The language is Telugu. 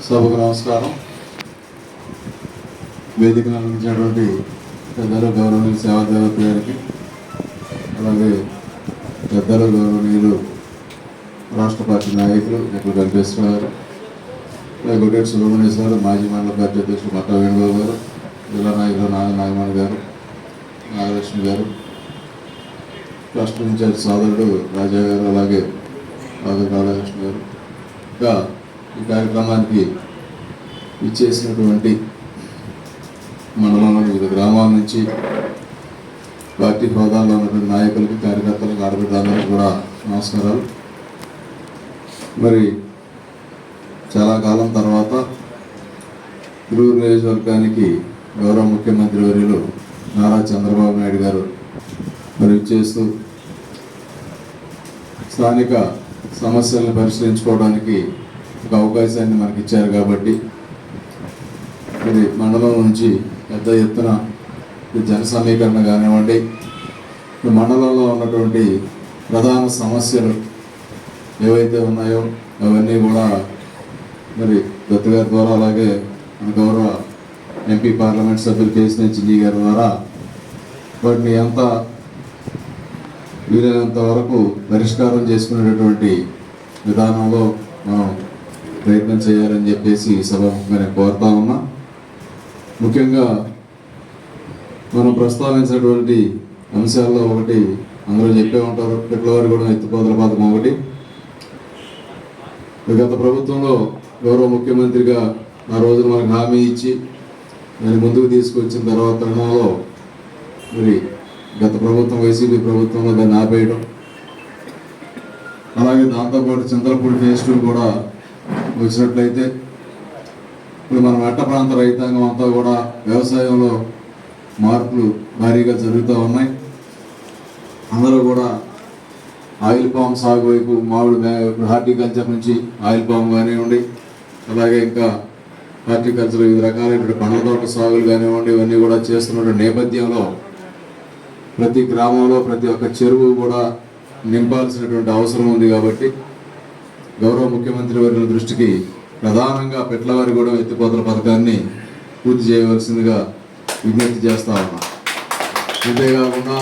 సభకు నమస్కారం. వేదికను అందించినటువంటి పెద్దలు గౌరవనీయులు సేవాదేవత గారికి, అలాగే పెద్దలు గౌరవనీయులు రాష్ట్ర పార్టీ నాయకులు నెక్కల వెంకటేశ్వర గారు, అలాగే గుడ్డేటి సుబ్రహ్మణ్యేశ్వర గారు, మాజీ మండల పార్టీ అధ్యక్షులు మట్టా వేణుగోపాల్ గారు, జిల్లా నాయకులు నాగమణి గారు, నాగలక్ష్మి గారు, రాష్ట్ర ఇన్ఛార్జ్ సోదరుడు రాజా గారు, అలాగే రాధాకృష్ణ గారు, ఇంకా ఈ కార్యక్రమానికి ఇచ్చేసినటువంటి మండలంలో వివిధ గ్రామాల నుంచి పార్టీ హోదాలో ఉన్నటువంటి నాయకులకి, కార్యకర్తలకు, ఆడబిడ్డలందరికీ కూడా నమస్కారాలు. మరి చాలా కాలం తర్వాత తిరువురు నియోజకవర్గానికి గౌరవ ముఖ్యమంత్రి వర్యులు నారా చంద్రబాబు నాయుడు గారు మరి ఇచ్చేస్తూ స్థానిక సమస్యలను పరిశీలించుకోవడానికి ఒక అవకాశాన్ని మనకి ఇచ్చారు. కాబట్టి ఇది మండలం నుంచి పెద్ద ఎత్తున జన సమీకరణ కానివ్వండి, మండలంలో ఉన్నటువంటి ప్రధాన సమస్యలు ఏవైతే ఉన్నాయో అవన్నీ కూడా మరి దత్తు గారి ద్వారా, అలాగే మన గౌరవ ఎంపీ పార్లమెంట్ సభ్యులు కేసీఆర్ చిన్ని గారి ద్వారా వాటిని ఎంత వీలైనంత వరకు పరిష్కారం చేసుకునేటటువంటి విధానంలో మనం ప్రయత్నం చేయాలని చెప్పేసి సభముఖంగా నేను కోరుతా ఉన్నా. ముఖ్యంగా మనం ప్రస్తావించినటువంటి అంశాల్లో ఒకటి అందరూ చెప్పే ఉంటారు, పిట్లవారి కూడా ఎత్తిపోతల పథకం ఒకటి. గత ప్రభుత్వంలో గౌరవ ముఖ్యమంత్రిగా ఆ రోజున మనకు హామీ ఇచ్చి దాన్ని ముందుకు తీసుకొచ్చిన తర్వాత తరుణంలో మరి గత ప్రభుత్వం వైసీపీ ప్రభుత్వంలో దాన్ని ఆపేయడం, అలాగే దాంతోపాటు చింతలపూడి ఫేజ్ 2 కూడా వచ్చినట్లయితే ఇప్పుడు మన మెట్ట ప్రాంత రైతాంగం అంతా కూడా వ్యవసాయంలో మార్పులు భారీగా జరుగుతూ ఉన్నాయి. అందరూ కూడా ఆయిల్ పామ్ సాగు వైపు, మామిడి హార్టికల్చర్ నుంచి ఆయిల్ పామ్ కానివ్వండి, అలాగే ఇంకా హార్టికల్చర్ వివిధ రకాలైనటువంటి పండ్ల తోట సాగులు కానివ్వండి, ఇవన్నీ కూడా చేస్తున్న నేపథ్యంలో ప్రతి గ్రామంలో ప్రతి ఒక్క చెరువు కూడా నింపాల్సినటువంటి అవసరం ఉంది. కాబట్టి గౌరవ ముఖ్యమంత్రి వర్యుల దృష్టికి ప్రధానంగా పిట్లవారిగూడెం ఎత్తిపోతల పథకాన్ని పూర్తి చేయవలసిందిగా విజ్ఞప్తి చేస్తా ఉన్నాం. అంతేకాకుండా